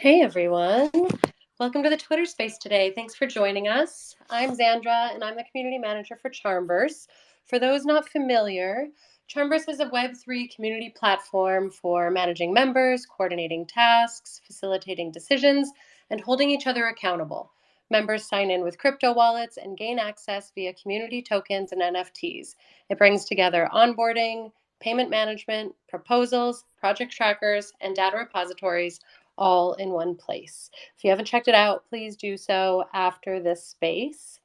Hey everyone, welcome to the Twitter space today. Thanks for joining us. I'm Xandra and I'm the community manager for CharmVerse. For those not familiar, CharmVerse is a Web3 community platform for managing members, coordinating tasks, facilitating decisions, and holding each other accountable. Members sign in with crypto wallets and gain access via community tokens and NFTs. It brings together onboarding, payment management, proposals, project trackers, and data repositories all in one place. If you haven't checked it out, please do so after this space.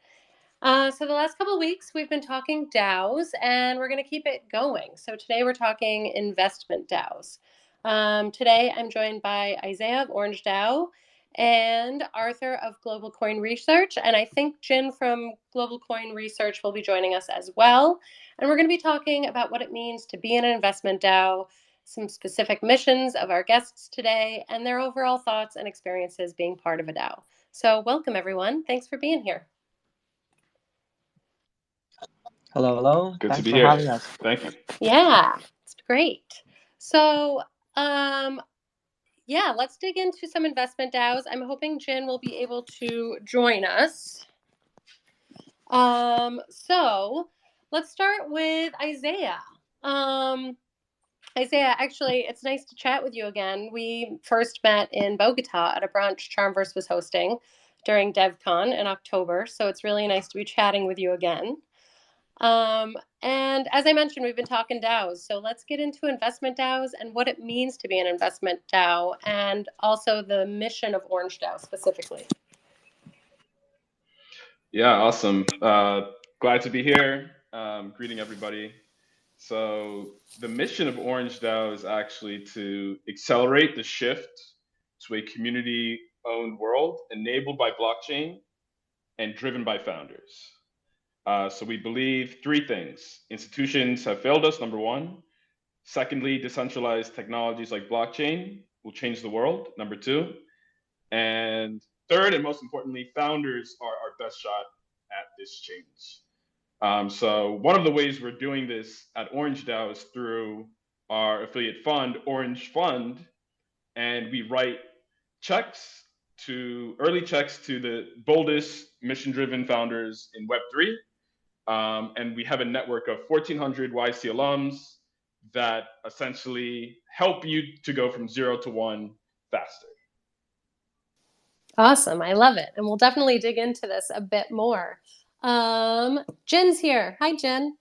So the last couple of weeks, we've been talking DAOs, and we're going to keep it going. So today we're talking investment DAOs. Today I'm joined by Isaiah of Orange DAO and Arthur of Global Coin Research, and I think Jin from Global Coin Research will be joining us as well. And we're going to be talking about what it means to be in an investment DAO, some specific missions of our guests today, and their overall thoughts and experiences being part of a DAO. So welcome, everyone. Thanks for being here. Hello, hello. Good to Thanks be for here. having us. Thank you. Yeah, it's great. So, yeah, let's dig into some investment DAOs. I'm hoping Jin will be able to join us. So let's start with Isaiah. Isaiah, actually, it's nice to chat with you again. We first met in Bogota at a brunch CharmVerse was hosting during DevCon in October, so it's really nice to be chatting with you again. And as I mentioned, we've been talking DAOs, so let's get into investment DAOs and what it means to be an investment DAO, and also the mission of Orange DAO specifically. Yeah, awesome. Glad to be here. Greeting everybody. So the mission of Orange DAO is actually to accelerate the shift to a community-owned world enabled by blockchain and driven by founders. So we believe three things. Institutions have failed us, number one. Secondly, decentralized technologies like blockchain will change the world, number two. And third, and most importantly, founders are our best shot at this change. So one of the ways we're doing this at Orange DAO is through our affiliate fund, Orange Fund, and we write early checks to the boldest mission-driven founders in Web3. And we have a network of 1,400 YC alums that essentially help you to go from 0 to 1 faster. Awesome. I love it. And we'll definitely dig into this a bit more. Jin's here. Hi, Jin.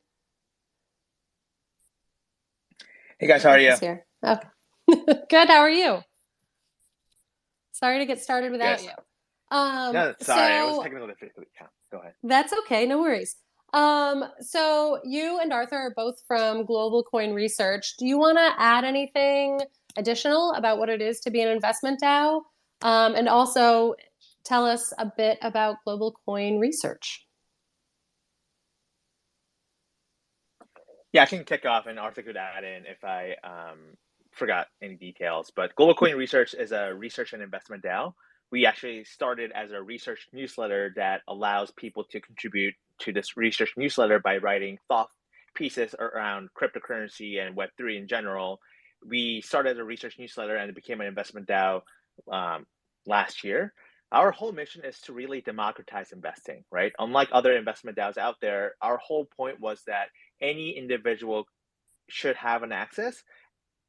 Hey guys, how are you? Here. Okay. Good. How are you? Sorry to get started without you. No, sorry, I was technical difficulty. Yeah, go ahead. That's okay. No worries. So you and Arthur are both from Global Coin Research. Do you want to add anything additional about what it is to be an investment DAO? And also tell us a bit about Global Coin Research. Yeah, I can kick off and Arthur could add in if I forgot any details. But Global Coin Research is a research and investment DAO. We actually started as a research newsletter that allows people to contribute to this research newsletter by writing thought pieces around cryptocurrency and Web3 in general. We started as a research newsletter and it became an investment DAO last year. Our whole mission is to really democratize investing, right? Unlike other investment DAOs out there, our whole point was that any individual should have an access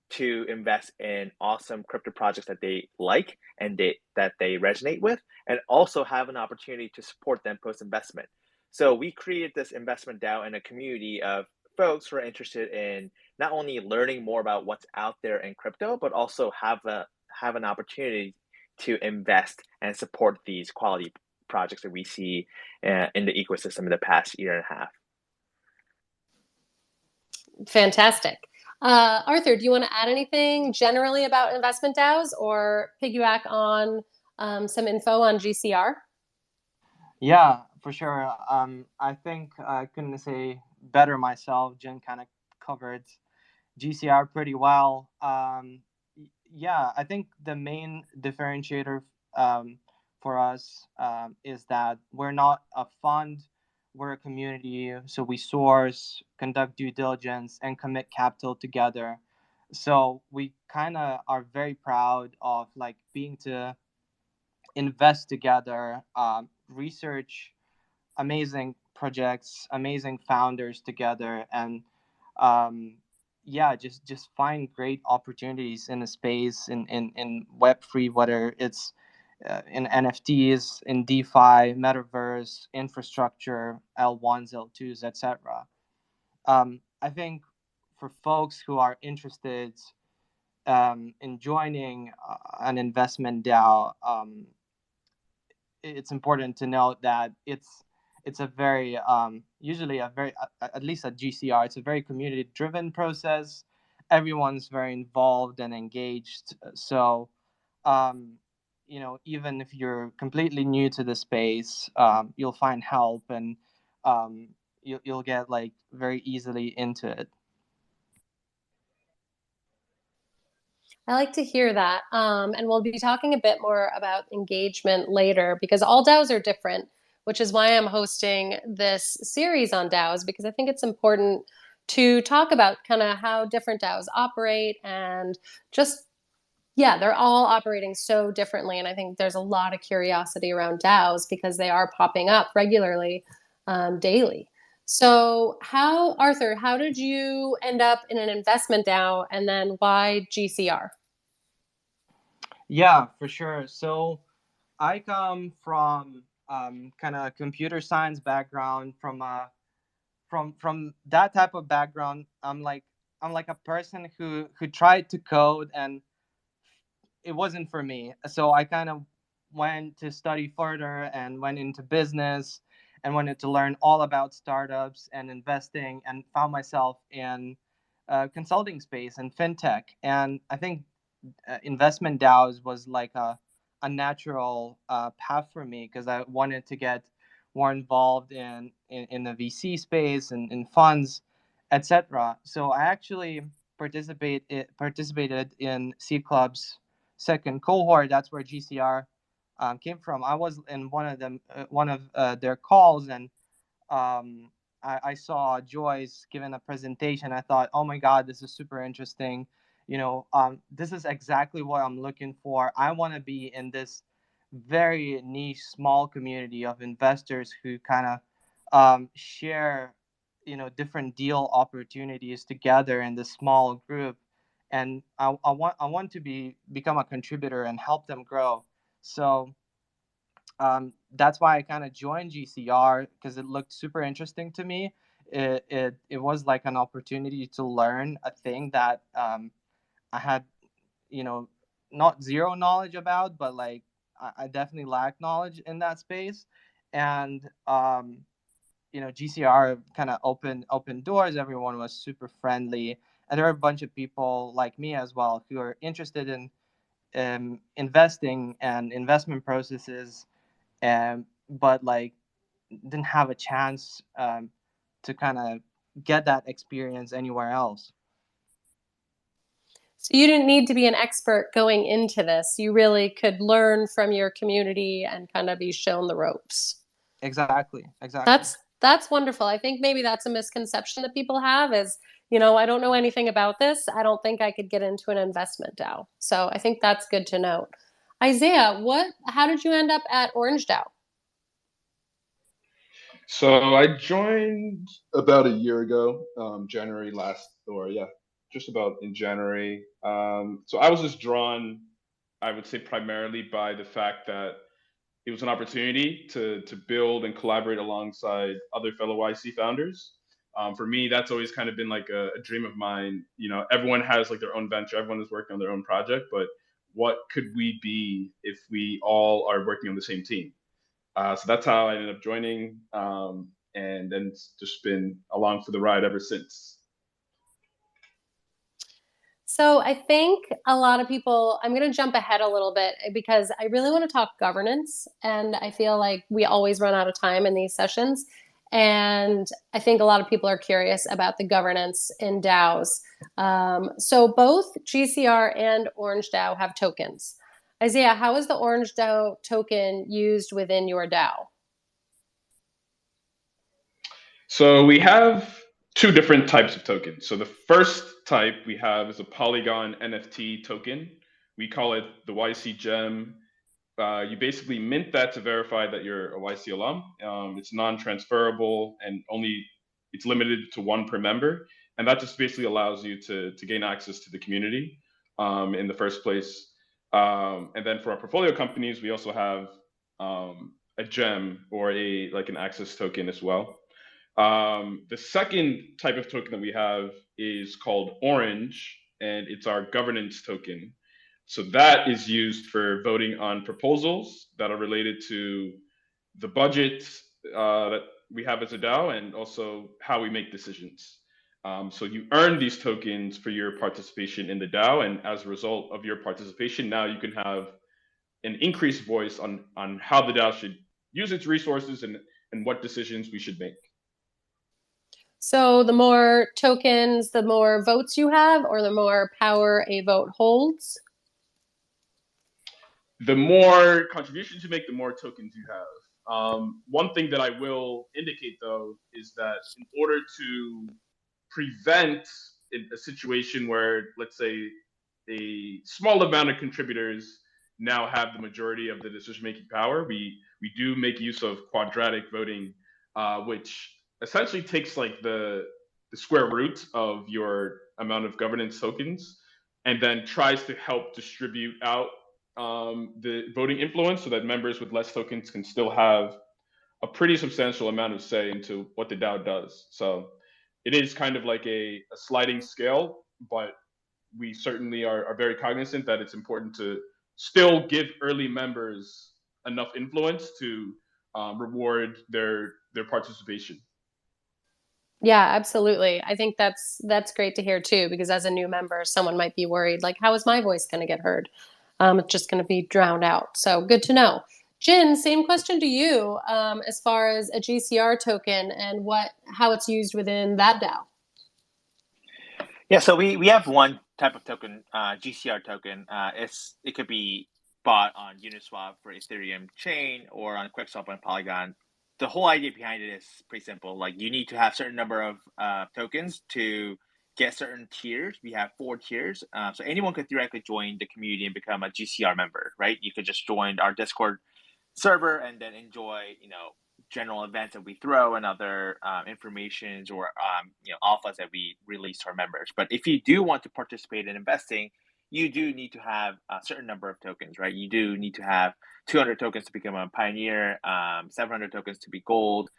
to invest in awesome crypto projects that they like and that they resonate with, and also have an opportunity to support them post-investment. So we created this investment DAO in a community of folks who are interested in not only learning more about what's out there in crypto, but also have an opportunity to invest and support these quality projects that we see in the ecosystem in the past year and a half. Fantastic. Arthur, do you want to add anything generally about investment DAOs or piggyback on some info on GCR? Yeah, for sure. I think I couldn't say better myself. Jen kind of covered GCR pretty well. Yeah, I think the main differentiator for us is that we're not a fund, we're a community. So we source, conduct due diligence, and commit capital together. So we kind of are very proud of like being to invest together, research amazing projects, amazing founders together, and um, yeah, just find great opportunities in the space in Web3, whether it's in NFTs, in DeFi, metaverse, infrastructure, L1s, L2s, etc. I think for folks who are interested in joining an investment DAO, it's important to note that it's a very usually a very at least at GCR, it's a very community driven process. Everyone's very involved and engaged. So um, even if you're completely new to the space, you'll find help, and you'll get like very easily into it. I like to hear that. And we'll be talking a bit more about engagement later because all DAOs are different, which is why I'm hosting this series on DAOs, because I think it's important to talk about kind of how different DAOs operate and just, yeah, they're all operating so differently. And I think there's a lot of curiosity around DAOs because they are popping up regularly, daily. So Arthur, how did you end up in an investment DAO and then why GCR? Yeah, for sure. So I come from kind of computer science background, from that type of background. I'm like a person who tried to code, and it wasn't for me. So I kind of went to study further and went into business and wanted to learn all about startups and investing, and found myself in consulting space and fintech. And I think investment DAOs was like a natural path for me because I wanted to get more involved in the VC space and in funds, etc. So I actually participated in C Club's second cohort. That's where GCR came from. I was in one of their calls, and um, I saw Joyce giving a presentation. I thought, oh my God, this is super interesting. This is exactly what I'm looking for. I want to be in this very niche, small community of investors who kind of share, different deal opportunities together in this small group. And I want to become a contributor and help them grow. So that's why I kind of joined GCR because it looked super interesting to me. It was like an opportunity to learn a thing that I had, you know, not zero knowledge about, but like I definitely lack knowledge in that space. And GCR kind of opened doors. Everyone was super friendly, and there are a bunch of people like me as well who are interested in investing and investment processes, but like didn't have a chance to kind of get that experience anywhere else. So you didn't need to be an expert going into this. You really could learn from your community and kind of be shown the ropes. Exactly. That's wonderful. I think maybe that's a misconception that people have is, I don't know anything about this. I don't think I could get into an investment DAO. So I think that's good to note. Isaiah, how did you end up at Orange DAO? So I joined about a year ago, January last, or yeah, just about in January. So I was just drawn, I would say, primarily by the fact that it was an opportunity to build and collaborate alongside other fellow YC founders. For me, that's always kind of been like a dream of mine. Everyone has like their own venture, everyone is working on their own project, but what could we be if we all are working on the same team? So that's how I ended up joining, and then it's just been along for the ride ever since. So I think a lot of people, I'm going to jump ahead a little bit because I really want to talk governance. And I feel like we always run out of time in these sessions. And I think a lot of people are curious about the governance in DAOs. So both GCR and Orange DAO have tokens. Isaiah, how is the Orange DAO token used within your DAO? So we have two different types of tokens. So the first type we have is a Polygon NFT token. We call it the YC Gem. You basically mint that to verify that you're a YC alum. It's non-transferable and it's limited to one per member. And that just basically allows you to gain access to the community in the first place. And then for our portfolio companies, we also have a gem or an access token as well. The second type of token that we have is called Orange, and it's our governance token. So that is used for voting on proposals that are related to the budget that we have as a DAO and also how we make decisions. So you earn these tokens for your participation in the DAO, and as a result of your participation, now you can have an increased voice on how the DAO should use its resources and what decisions we should make. So the more tokens, the more votes you have, or the more power a vote holds? The more contributions you make, the more tokens you have. One thing that I will indicate, though, is that in order to prevent a situation where, let's say, a small amount of contributors now have the majority of the decision-making power, we do make use of quadratic voting, which essentially takes like the square root of your amount of governance tokens and then tries to help distribute out the voting influence so that members with less tokens can still have a pretty substantial amount of say into what the DAO does. So it is kind of like a sliding scale, but we certainly are very cognizant that it's important to still give early members enough influence to reward their participation. Yeah, absolutely. I think that's great to hear too, because as a new member, someone might be worried, like, how is my voice going to get heard? It's just going to be drowned out. So good to know. Jin, same question to you as far as a GCR token and how it's used within that DAO. Yeah, so we have one type of token, GCR token. It could be bought on Uniswap for Ethereum chain or on QuickSwap on Polygon. The whole idea behind it is pretty simple. Like, you need to have certain number of tokens to get certain tiers. We have 4 tiers. So anyone could theoretically join the community and become a GCR member, right? You could just join our Discord server and then enjoy, general events that we throw and other informations or, alphas that we release to our members. But if you do want to participate in investing, you do need to have a certain number of tokens, right? You do need to have 200 tokens to become a pioneer, 700 tokens to be gold,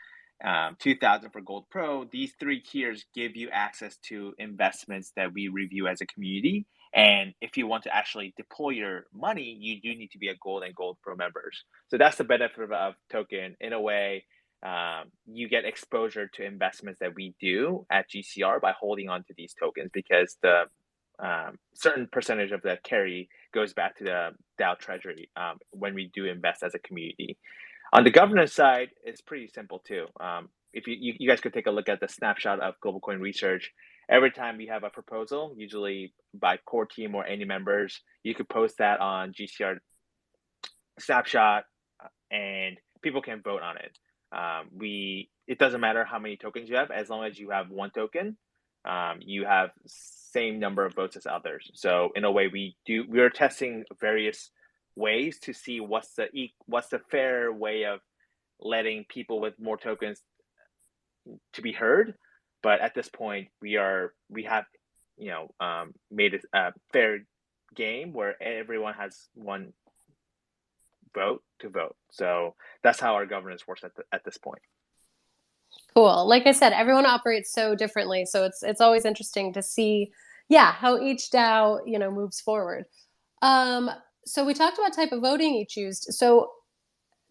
2,000 for gold pro. These 3 tiers give you access to investments that we review as a community. And if you want to actually deploy your money, you do need to be a gold and gold pro members. So that's the benefit of token. In a way, you get exposure to investments that we do at GCR by holding on to these tokens, because the certain percentage of the carry goes back to the DAO treasury when we do invest as a community. On the governance side, it's pretty simple too. If you guys could take a look at the snapshot of Global Coin Research. Every time we have a proposal, usually by core team or any members, you could post that on GCR snapshot and people can vote on it. It doesn't matter how many tokens you have, as long as you have 1 token, you have same number of votes as others. So in a way, we are testing various ways to see what's the fair way of letting people with more tokens to be heard. But at this point, we have made it a fair game where everyone has 1 vote to vote. So that's how our governance works at this point. Cool. Like I said, everyone operates so differently, so it's always interesting to see, how each DAO moves forward. So we talked about type of voting each used. So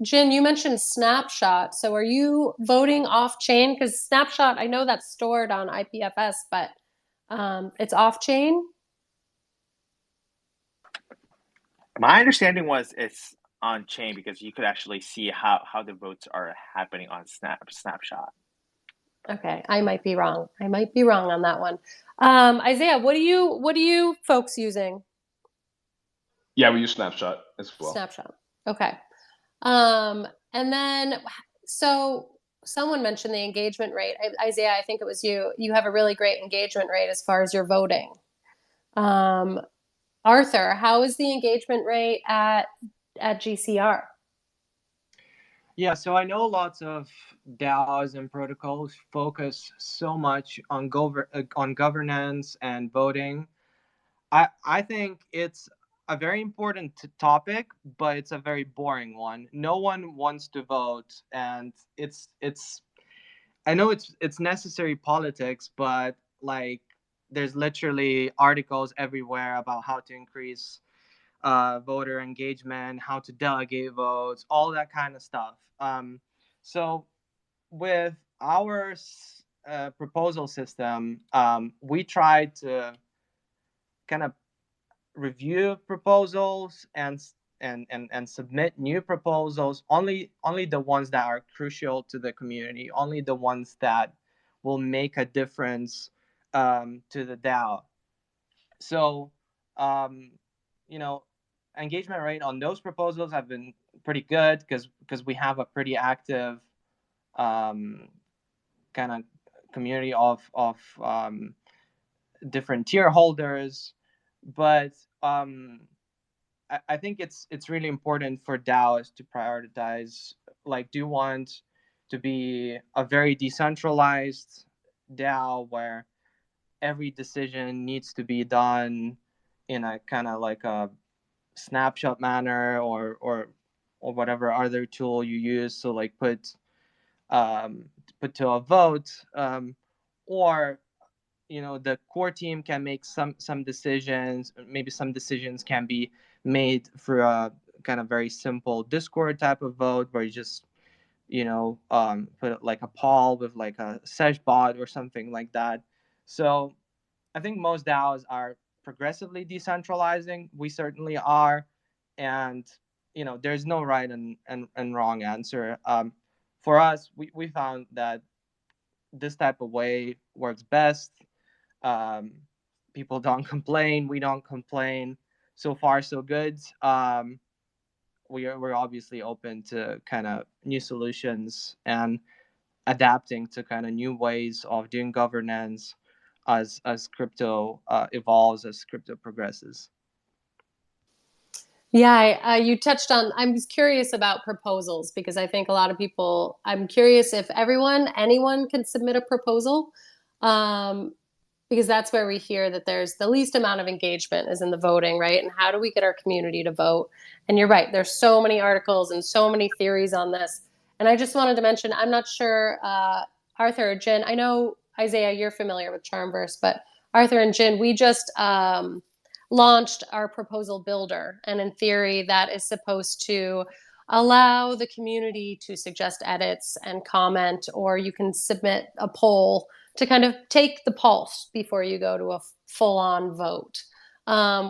Jin, you mentioned Snapshot. So are you voting off chain? Because Snapshot, I know that's stored on IPFS, but it's off chain. My understanding was it's on chain because you could actually see how the votes are happening on Snapshot. Okay, I might be wrong. On that one. Isaiah, what are you folks using? Yeah, we use Snapshot as well. Snapshot. Okay. And then, so someone mentioned the engagement rate. Isaiah, I think it was you. You have a really great engagement rate as far as your voting. Arthur, how is the engagement rate at GCR? Yeah, so I know lots of DAOs and protocols focus so much on governance and voting. I think it's a very important topic, but it's a very boring one. No one wants to vote, and it's I know it's necessary politics, but like there's literally articles everywhere about how to increase voter engagement, how to delegate votes, all that kind of stuff. So with our proposal system, we tried to kind of review proposals and submit new proposals, only the ones that are crucial to the community, only the ones that will make a difference to the DAO. So you know, engagement rate on those proposals have been pretty good because we have a pretty active kind of community of different tier holders. But I think it's really important for DAOs to prioritize. Like, do you want to be a very decentralized DAO where every decision needs to be done in a kind of like a snapshot manner, or whatever other tool you use, so like put to a vote, or the core team can make some decisions. Maybe some decisions can be made through a kind of very simple Discord type of vote, where you just put like a poll with like a sesh bot or something like that. So I think most DAOs are progressively decentralizing. We certainly are, and there's no right and wrong answer. For us, we found that this type of way works best. People don't complain. We don't complain. So far, so good. We're obviously open to kind of new solutions and adapting to kind of new ways of doing governance as crypto evolves, as crypto progresses. Yeah, you touched on, I was curious about proposals because I think a lot of people, I'm curious if anyone can submit a proposal, because that's where we hear that there's the least amount of engagement is in the voting, right? And how do we get our community to vote? And you're right, there's so many articles and so many theories on this. And I just wanted to mention, I'm not sure, Arthur or Jin, I know, Isaiah, you're familiar with CharmVerse, but Arthur and Jin, we just launched our proposal builder. And in theory, that is supposed to allow the community to suggest edits and comment, or you can submit a poll to kind of take the pulse before you go to a full-on vote,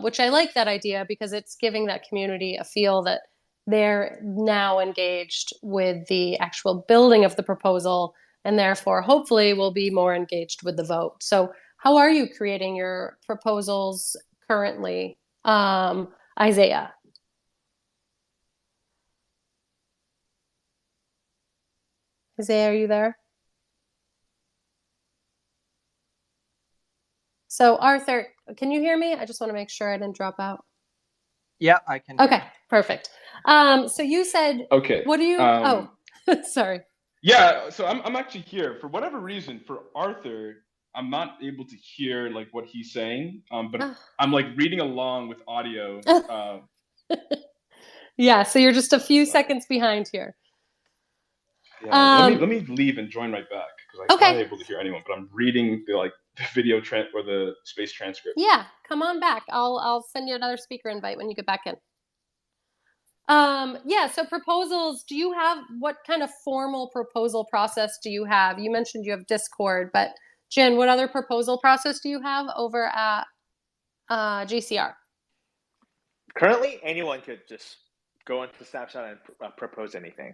which I like that idea because it's giving that community a feel that they're now engaged with the actual building of the proposal, and therefore hopefully will be more engaged with the vote. So how are you creating your proposals currently, Isaiah? Isaiah, are you there? So Arthur, can you hear me? I just want to make sure I didn't drop out. Yeah, I can. Okay, perfect. So you said, Okay. What do you? Sorry. Yeah, so I'm actually here for whatever reason. For Arthur, I'm not able to hear like what he's saying, but I'm like reading along with audio. Yeah, so you're just a few seconds behind here. Yeah, let me leave and join right back because I'm not able to hear anyone. But I'm reading the video or the space transcript. Yeah, come on back. I'll send you another speaker invite when you get back in. Yeah, so proposals, what kind of formal proposal process do you have? You mentioned you have Discord, but Jen, what other proposal process do you have over at GCR? Currently, anyone could just go into Snapshot and propose anything,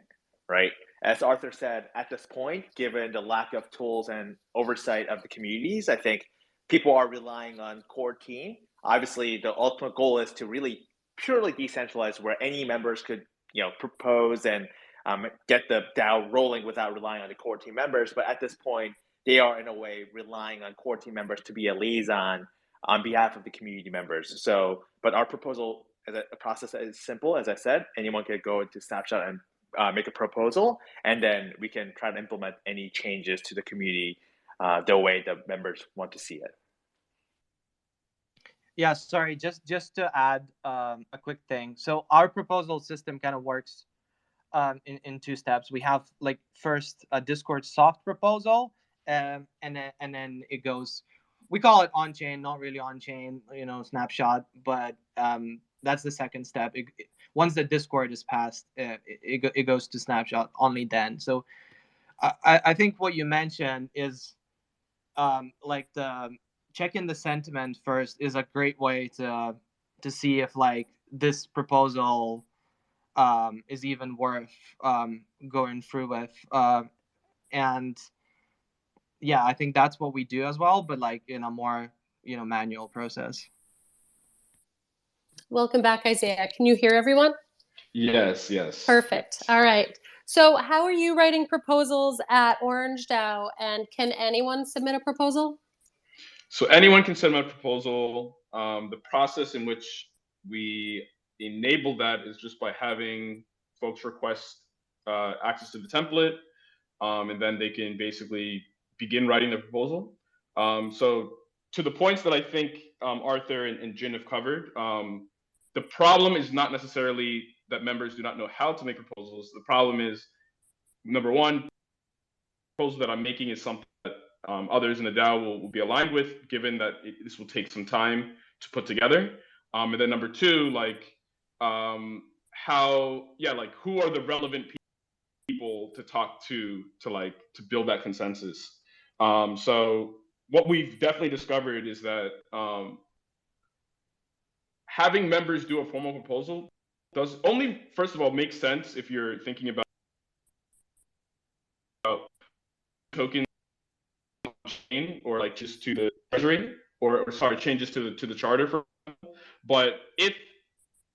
right? As Arthur said, at this point, given the lack of tools and oversight of the communities, I think people are relying on core team. Obviously, the ultimate goal is to really purely decentralized, where any members could propose and get the DAO rolling without relying on the core team members. But at this point, they are in a way relying on core team members to be a liaison on behalf of the community members. So, but our proposal is a process that is simple, as I said. Anyone can go into Snapshot and make a proposal, and then we can try to implement any changes to the community the way the members want to see it. Yeah, sorry, just to add a quick thing. So our proposal system kind of works in two steps. We have like first a Discord soft proposal, and then it goes. We call it on chain, not really on chain, Snapshot, but that's the second step. Once the Discord is passed, it goes to Snapshot only then. So I think what you mentioned is like the checking the sentiment first is a great way to see if like this proposal is even worth going through with, and yeah, I think that's what we do as well, but like in a more manual process. Welcome back, Isaiah. Can you hear everyone? Yes. Perfect. All right. So how are you writing proposals at Orange DAO, and can anyone submit a proposal? So anyone can submit a proposal. The process in which we enable that is just by having folks request access to the template, and then they can basically begin writing the proposal. So to the points that I think Arthur and Jin have covered, the problem is not necessarily that members do not know how to make proposals. The problem is, number one, the proposal that I'm making is something that others in the DAO will be aligned with, given that this will take some time to put together. And then number two, like who are the relevant people to talk to build that consensus. So what we've definitely discovered is that having members do a formal proposal does only, first of all, make sense if you're thinking about tokens chain, or like just to the treasury, or sorry, changes to the charter. But if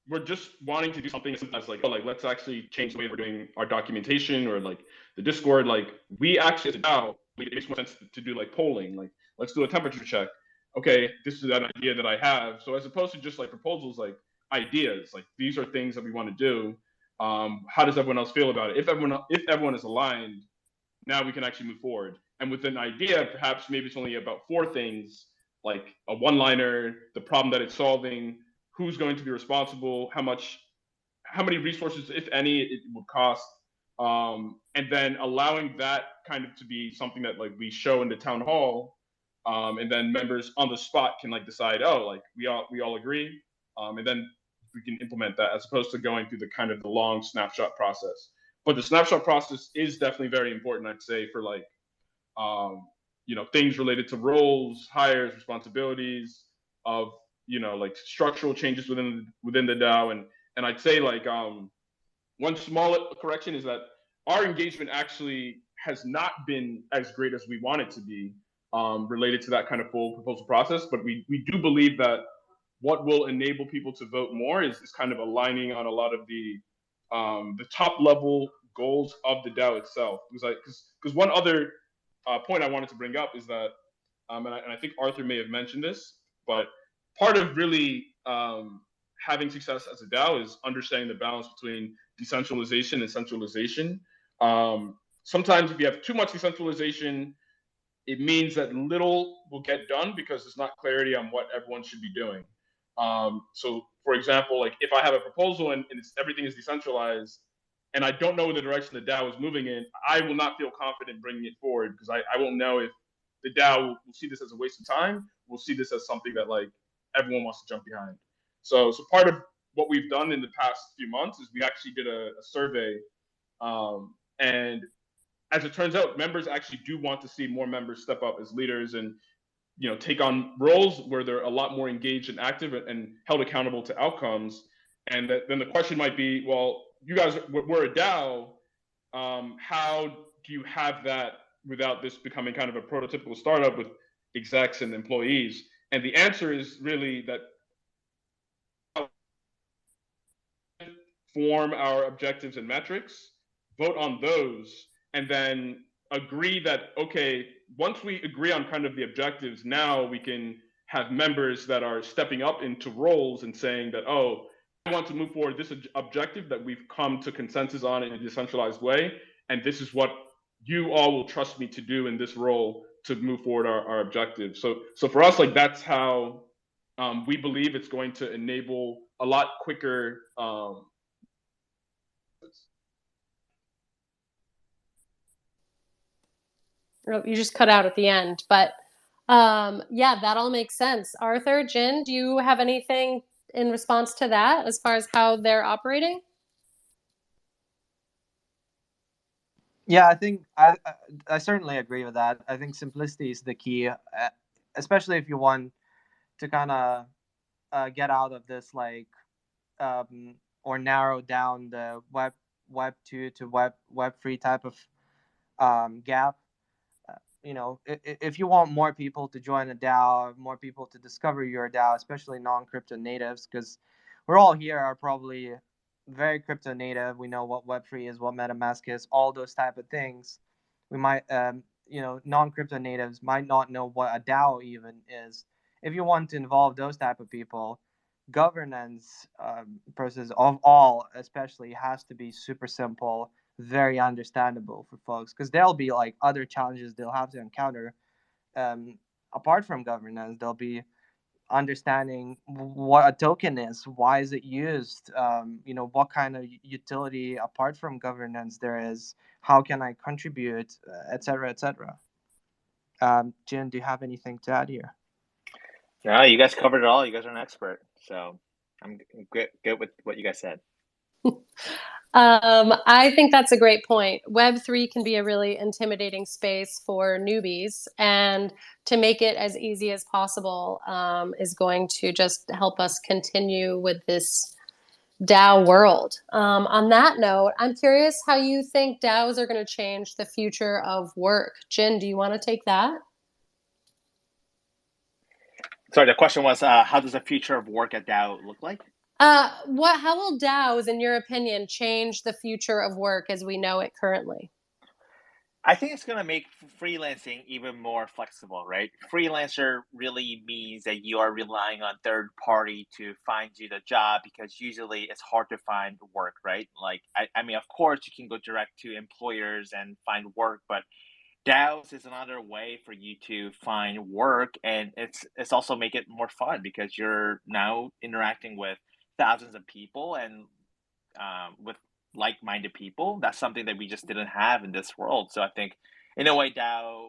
we're just wanting to do something as like, let's actually change the way we're doing our documentation or like the Discord, like we actually as a DAO, it makes more sense to do like polling, like let's do a temperature check. Okay, this is an idea that I have. So as opposed to just like proposals, like ideas, like these are things that we want to do. How does everyone else feel about it? If everyone is aligned, now we can actually move forward. And with an idea, perhaps maybe it's only about 4 things, like a one-liner, the problem that it's solving, who's going to be responsible, how many resources, if any, it would cost, and then allowing that kind of to be something that like we show in the town hall, and then members on the spot can like decide, oh, like we all agree, and then we can implement that, as opposed to going through the long snapshot process. But the snapshot process is definitely very important, I'd say, for like things related to roles, hires, responsibilities, of like structural changes within the DAO. And I'd say like one small correction is that our engagement actually has not been as great as we want it to be, related to that kind of full proposal process. But we do believe that what will enable people to vote more is kind of aligning on a lot of the top level goals of the DAO itself. Because one other point I wanted to bring up is that, and I think Arthur may have mentioned this, but part of really having success as a DAO is understanding the balance between decentralization and centralization. Sometimes if you have too much decentralization, it means that little will get done because there's not clarity on what everyone should be doing. So for example, like if I have a proposal and everything is decentralized, and I don't know the direction the DAO is moving in, I will not feel confident bringing it forward, because I won't know if the DAO will see this as a waste of time, will see this as something that like everyone wants to jump behind. So part of what we've done in the past few months is we actually did a survey, and as it turns out, members actually do want to see more members step up as leaders and take on roles where they're a lot more engaged and active and held accountable to outcomes. And then the question might be, well, you guys, we're a DAO. How do you have that without this becoming kind of a prototypical startup with execs and employees? And the answer is really that form our objectives and metrics vote on those, and then agree that, okay, once we agree on kind of the objectives, now we can have members that are stepping up into roles and saying that, oh, I want to move forward this objective that we've come to consensus on in a decentralized way, and this is what you all will trust me to do in this role to move forward our objective. So for us, like, that's how we believe it's going to enable a lot quicker. You just cut out at the end, but yeah, that all makes sense. Arthur, Jin, do you have anything in response to that as far as how they're operating? Yeah, I think I certainly agree with that. I think simplicity is the key, especially if you want to kind of get out of this like or narrow down the web 2 to web 3 type of gap. You know, if you want more people to join a DAO, more people to discover your DAO, especially non-crypto natives, because we're all here are probably very crypto native. We know what Web3 is, what MetaMask is, all those type of things. We might, you know, non-crypto natives might not know what a DAO even is. If you want to involve those type of people, governance process of all especially has to be super simple, very understandable for folks, because there'll be like other challenges they'll have to encounter apart from governance. They'll be understanding what a token is, why is it used, you know, what kind of utility apart from governance there is, how can I contribute, etc., etc. Jin, do you have anything to add here? No, you guys covered it all. You guys are an expert, so I'm good with what you guys said. I think that's a great point. Web3 can be a really intimidating space for newbies, and to make it as easy as possible is going to just help us continue with this DAO world. On that note, I'm curious how you think DAOs are going to change the future of work. Jin, do you want to take that? Sorry, the question was, how does the future of work at DAO look like? How will DAOs, in your opinion, change the future of work as we know it currently? I think it's going to make freelancing even more flexible, right? Freelancer really means that you are relying on third party to find you the job, because usually it's hard to find work, right? Like, I mean, of course, you can go direct to employers and find work, but DAOs is another way for you to find work, and it's also make it more fun because you're now interacting with thousands of people and with like-minded people. That's something that we just didn't have in this world. So I think, in a way, DAO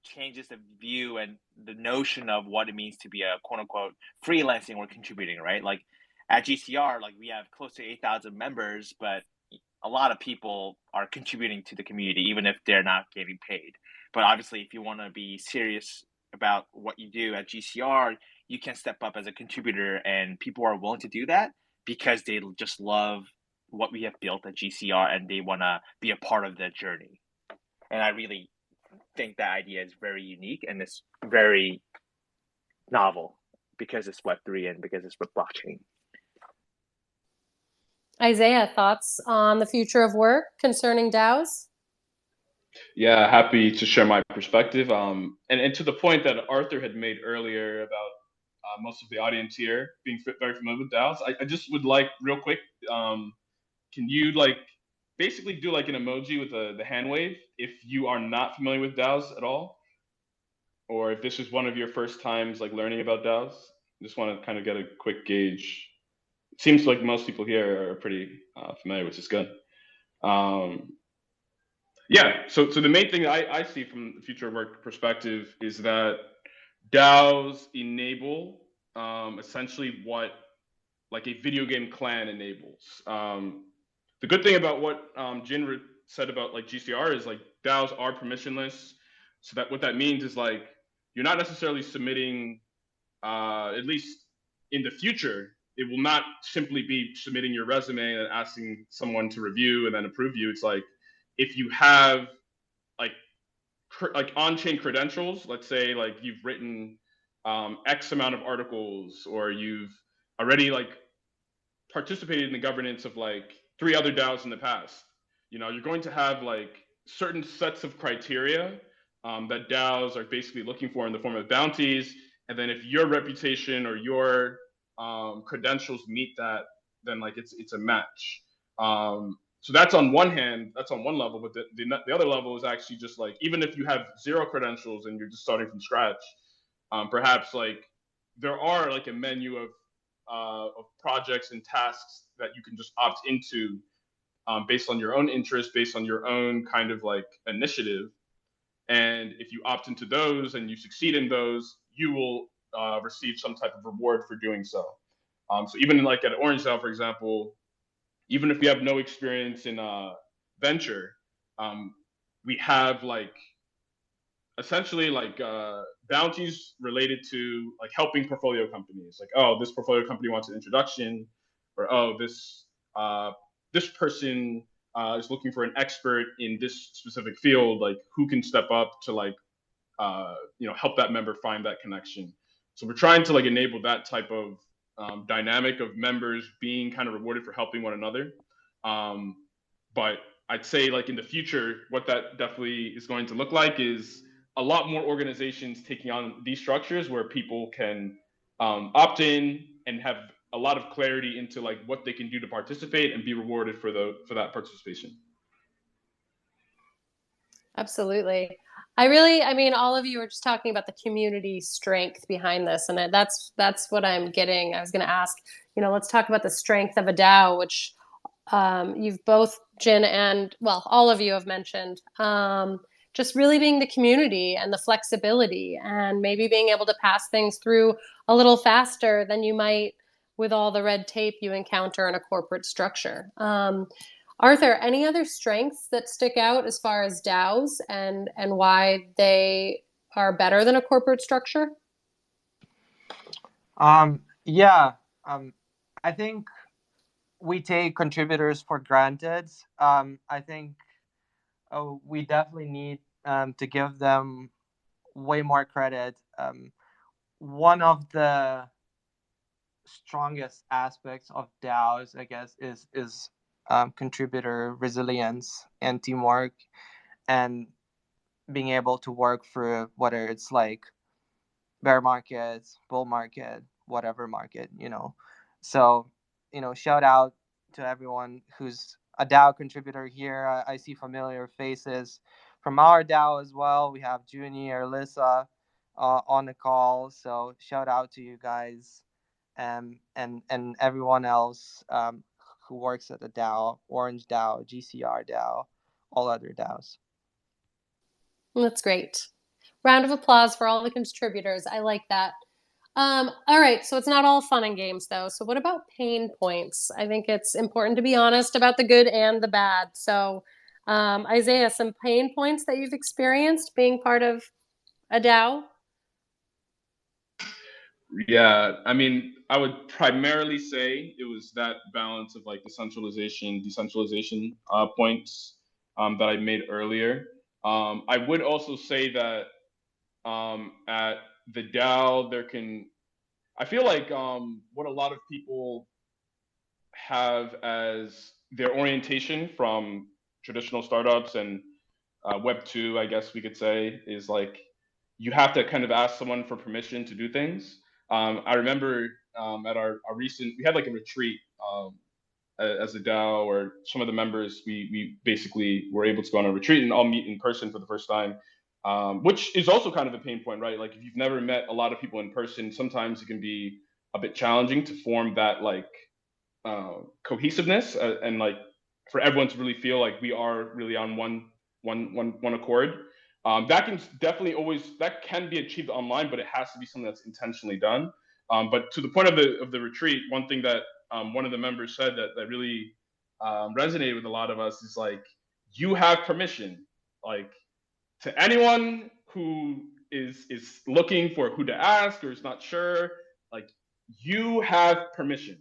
changes the view and the notion of what it means to be a quote-unquote freelancing or contributing, right? Like at GCR, like we have close to 8,000 members, but a lot of people are contributing to the community, even if they're not getting paid. But obviously, if you want to be serious about what you do at GCR, you can step up as a contributor, and people are willing to do that because they just love what we have built at GCR and they want to be a part of that journey. And I really think that idea is very unique and it's very novel because it's Web3 and because it's with blockchain. Isaiah, thoughts on the future of work concerning DAOs? Yeah, happy to share my perspective. And to the point that Arthur had made earlier about most of the audience here being very familiar with DAOs, I just would like real quick, can you like basically do like an emoji with the hand wave if you are not familiar with DAOs at all? Or if this is one of your first times like learning about DAOs? Just want to kind of get a quick gauge. It seems like most people here are pretty familiar, which is good. Yeah, so the main thing I see from the future of work perspective is that DAOs enable essentially what like a video game clan enables. The good thing about what Jin said about like GCR is like DAOs are permissionless. So that what that means is like you're not necessarily submitting, at least in the future, it will not simply be submitting your resume and asking someone to review and then approve you. It's like if you have like on-chain credentials, let's say like you've written X amount of articles, or you've already like participated in the governance of like 3 other DAOs in the past, You're going to have like certain sets of criteria that DAOs are basically looking for in the form of bounties. And then if your reputation or your credentials meet that, then like it's a match. So that's on one hand, that's on one level, but the other level is actually just like, even if you have zero credentials and you're just starting from scratch, perhaps like there are like a menu of projects and tasks that you can just opt into based on your own interest, based on your own kind of like initiative. And if you opt into those and you succeed in those, you will receive some type of reward for doing so. So even like at Orange DAO, for example, even if we have no experience in venture, we have like essentially like bounties related to like helping portfolio companies. Like, oh, this portfolio company wants an introduction, or oh, this person is looking for an expert in this specific field. Like, who can step up to like help that member find that connection. So we're trying to like enable that type of dynamic of members being kind of rewarded for helping one another. But I'd say like in the future, what that definitely is going to look like is a lot more organizations taking on these structures where people can opt in and have a lot of clarity into like what they can do to participate and be rewarded for that participation. Absolutely. I mean, all of you are just talking about the community strength behind this, and that's what I'm getting. I was going to ask, let's talk about the strength of a DAO, which you've both, Jin and, well, all of you have mentioned. Just really being the community and the flexibility, and maybe being able to pass things through a little faster than you might with all the red tape you encounter in a corporate structure. Arthur, any other strengths that stick out as far as DAOs and why they are better than a corporate structure? Yeah, I think we take contributors for granted. I think we definitely need to give them way more credit. One of the strongest aspects of DAOs, I guess, is contributor resilience and teamwork, and being able to work through whether it's like bear market, bull market, whatever market, So, shout out to everyone who's a DAO contributor here. I see familiar faces from our DAO as well. We have Junie or Lissa on the call. So shout out to you guys, and everyone else who works at the DAO, Orange DAO, GCR DAO, all other DAOs. That's great. Round of applause for all the contributors. I like that. All right, so it's not all fun and games though. So what about pain points? I think it's important to be honest about the good and the bad. So Isaiah, some pain points that you've experienced being part of a DAO? Yeah, I mean, I would primarily say it was that balance of like the centralization, decentralization points that I made earlier. I would also say that at the DAO, I feel like what a lot of people have as their orientation from traditional startups and Web 2, I guess we could say, is like you have to kind of ask someone for permission to do things. I remember at our recent, we had like a retreat as a DAO, or some of the members, we basically were able to go on a retreat and all meet in person for the first time, which is also kind of a pain point, right? Like if you've never met a lot of people in person, sometimes it can be a bit challenging to form that like cohesiveness and like for everyone to really feel like we are really on one accord. That can definitely that can be achieved online, but it has to be something that's intentionally done. But to the point of the retreat, one thing that one of the members said that really resonated with a lot of us is like, you have permission. Like, to anyone who is looking for who to ask or is not sure, like, you have permission.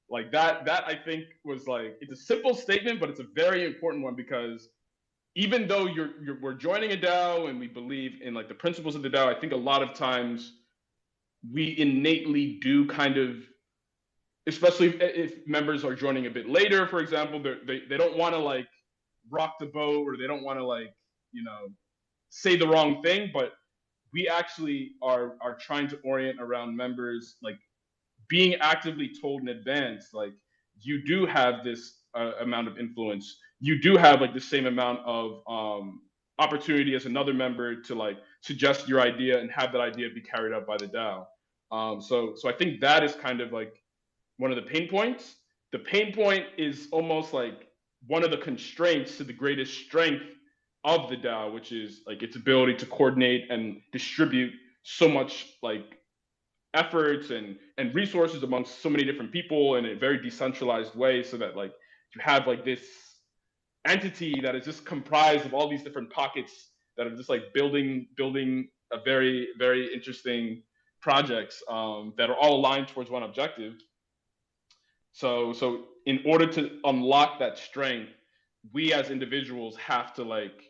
Like that I think was like, it's a simple statement, but it's a very important one, because even though we're joining a DAO and we believe in like the principles of the DAO, I think a lot of times we innately do kind of, especially if members are joining a bit later, for example, they don't want to like rock the boat, or they don't want to like, say the wrong thing, but we actually are trying to orient around members like being actively told in advance, like, you do have this amount of influence, you do have like the same amount of opportunity as another member to like suggest your idea and have that idea be carried out by the DAO. So I think that is kind of like one of the pain points. The pain point is almost like one of the constraints to the greatest strength of the DAO, which is like its ability to coordinate and distribute so much like efforts and resources amongst so many different people in a very decentralized way, so that like you have like this entity that is just comprised of all these different pockets that are just like building a very, very interesting projects that are all aligned towards one objective. So in order to unlock that strength, we as individuals have to like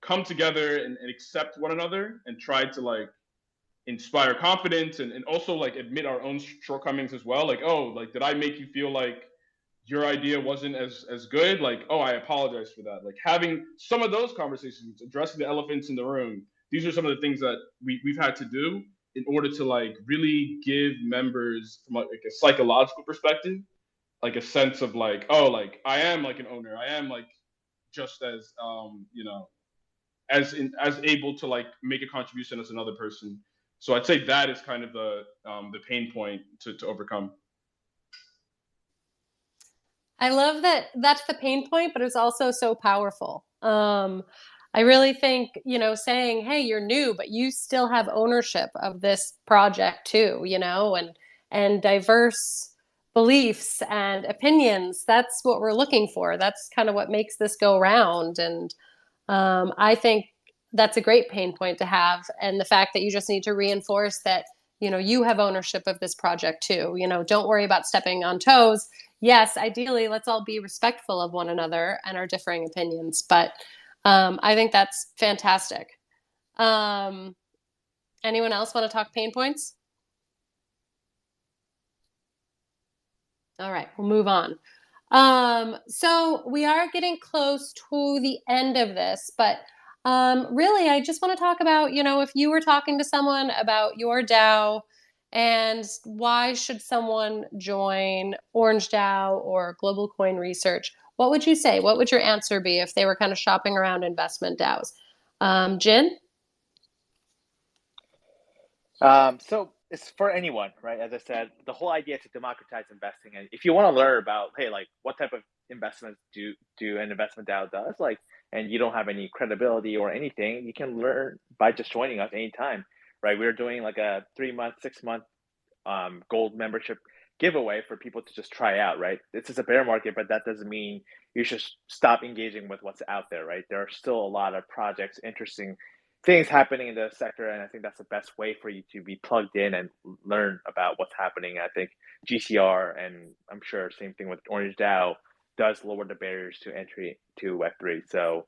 come together and accept one another and try to like inspire confidence and also like admit our own shortcomings as well. Like, oh, like, did I make you feel like your idea wasn't as good? Like, oh, I apologize for that. Like, having some of those conversations, addressing the elephants in the room. These are some of the things that we've had to do in order to like really give members from like a psychological perspective, like a sense of like, oh, like I am like an owner. I am like just as as able to like make a contribution as another person. So I'd say that is kind of the pain point to overcome. I love that that's the pain point, but it's also so powerful. I really think, saying, hey, you're new, but you still have ownership of this project too, and diverse beliefs and opinions. That's what we're looking for. That's kind of what makes this go round. And I think that's a great pain point to have. And the fact that you just need to reinforce that, you have ownership of this project too. Don't worry about stepping on toes. Yes, ideally, let's all be respectful of one another and our differing opinions. But I think that's fantastic. Anyone else want to talk pain points? All right, we'll move on. So we are getting close to the end of this, but really, I just want to talk about, if you were talking to someone about your DAO and why should someone join Orange DAO or Global Coin Research, what would you say? What would your answer be if they were kind of shopping around investment DAOs? Jin? So it's for anyone, right? As I said, the whole idea is to democratize investing. And if you want to learn about, hey, like what type of investments do an investment DAO does, like, and you don't have any credibility or anything, you can learn by just joining us anytime, right? We're doing like a 3-month, 6-month gold membership giveaway for people to just try out, right? This is a bear market, but that doesn't mean you should stop engaging with what's out there, right? There are still a lot of projects, interesting things happening in the sector, and I think that's the best way for you to be plugged in and learn about what's happening. I think GCR, and I'm sure same thing with Orange DAO, does lower the barriers to entry to Web3. So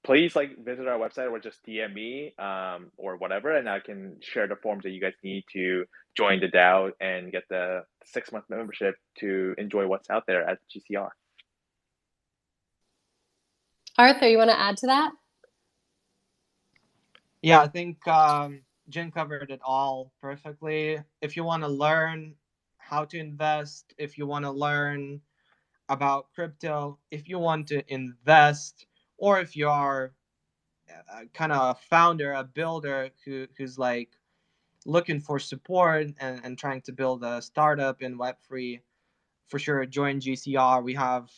please like visit our website or just DM me or whatever, and I can share the forms that you guys need to join the DAO and get the 6-month membership to enjoy what's out there at GCR. Arthur, you want to add to that? Yeah, I think Jen covered it all perfectly. If you want to learn how to invest, if you want to learn about crypto, if you want to invest, or if you are kind of a founder, a builder who's like looking for support and trying to build a startup in Web3, for sure, join GCR. We have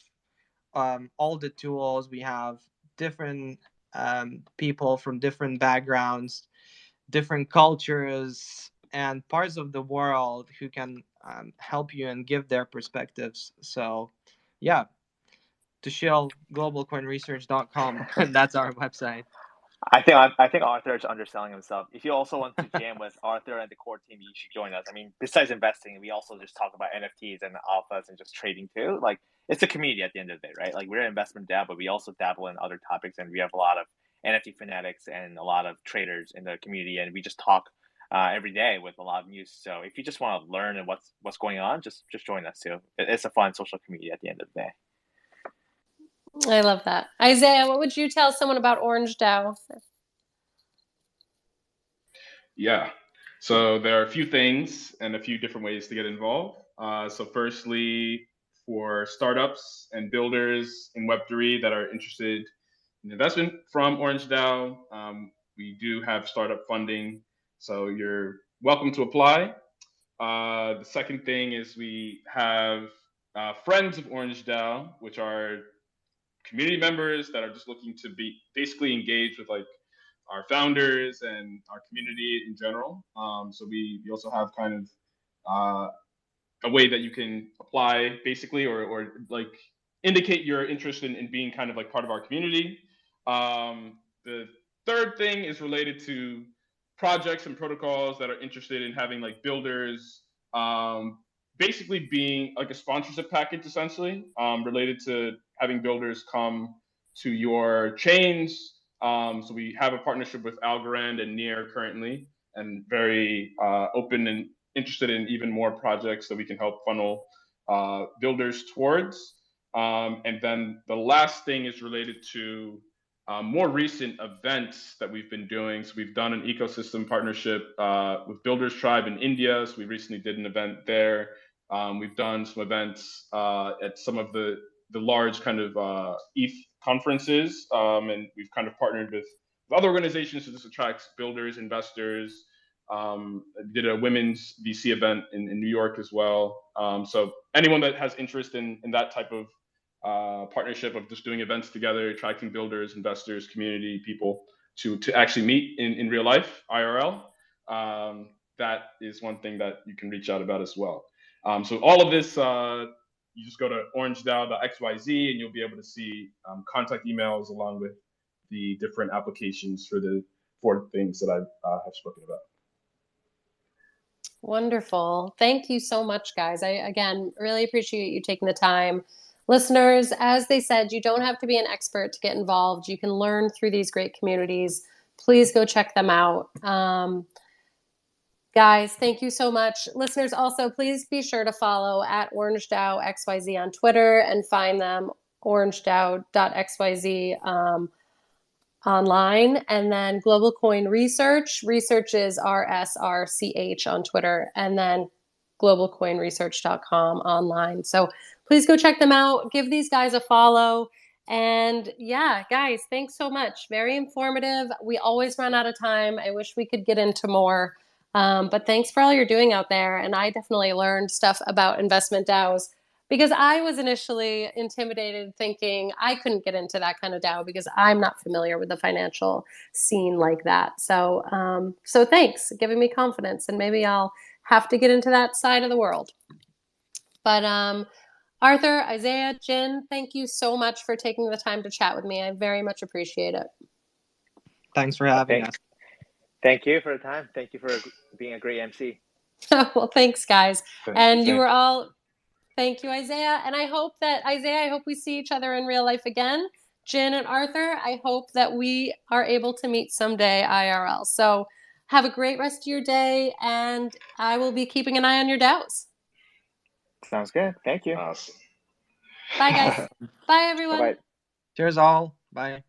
all the tools. We have different people from different backgrounds, different cultures, and parts of the world who can help you and give their perspectives. So, yeah, to shill globalcoinresearch.com. That's our website. I think Arthur is underselling himself. If you also want to jam with Arthur and the core team, you should join us. I mean, besides investing, we also just talk about NFTs and alphas and just trading too. Like, it's a community at the end of the day, right? Like, we're an investment DAO, but we also dabble in other topics, and we have a lot of NFT fanatics and a lot of traders in the community, and we just talk every day with a lot of news. So if you just want to learn and what's going on, just join us too. It's a fun social community at the end of the day. I love that. Isaiah, what would you tell someone about Orange DAO? Yeah. So there are a few things and a few different ways to get involved. So firstly, for startups and builders in Web3 that are interested in investment from Orange DAO, we do have startup funding. So you're welcome to apply. The second thing is we have friends of Orange DAO, which are community members that are just looking to be basically engaged with like our founders and our community in general. So we also have kind of a way that you can apply basically or like indicate your interest in being kind of like part of our community. The third thing is related to projects and protocols that are interested in having like builders basically being like a sponsorship package essentially related to having builders come to your chains. So we have a partnership with Algorand and Near currently, and very open and interested in even more projects that we can help funnel builders towards. And then the last thing is related to more recent events that we've been doing. So we've done an ecosystem partnership with Builders Tribe in India. So we recently did an event there. We've done some events at some of the large kind of ETH conferences, and we've kind of partnered with other organizations to just attract builders, investors. Did a women's VC event in New York as well. So anyone that has interest in that type of partnership of just doing events together, attracting builders, investors, community people to actually meet in real life, IRL, that is one thing that you can reach out about as well. So all of this, you just go to orangedao.xyz and you'll be able to see contact emails along with the different applications for the 4 things that I have spoken about. Wonderful. Thank you so much, guys. I, again, really appreciate you taking the time. Listeners, as they said, you don't have to be an expert to get involved. You can learn through these great communities. Please go check them out. Guys, thank you so much. Listeners, also, please be sure to follow at OrangeDAO.xyz on Twitter and find them orangedao.xyz online. And then Global Coin Research. Research is RSRCH on Twitter. And then globalcoinresearch.com online. So please go check them out. Give these guys a follow. And yeah, guys, thanks so much. Very informative. We always run out of time. I wish we could get into more. But thanks for all you're doing out there. And I definitely learned stuff about investment DAOs because I was initially intimidated thinking I couldn't get into that kind of DAO because I'm not familiar with the financial scene like that. So, so thanks, giving me confidence, and maybe I'll have to get into that side of the world. But Arthur, Isaiah, Jin, thank you so much for taking the time to chat with me. I very much appreciate it. Thanks for having us. Thank you for the time. Thank you for being a great MC. Well, thanks, guys. Thank you were all... Thank you, Isaiah. And I hope we see each other in real life again. Jin and Arthur, I hope that we are able to meet someday IRL. So have a great rest of your day, and I will be keeping an eye on your DAOs. Sounds good. Thank you. Awesome. Bye, guys. Bye, everyone. Bye-bye. Cheers all. Bye.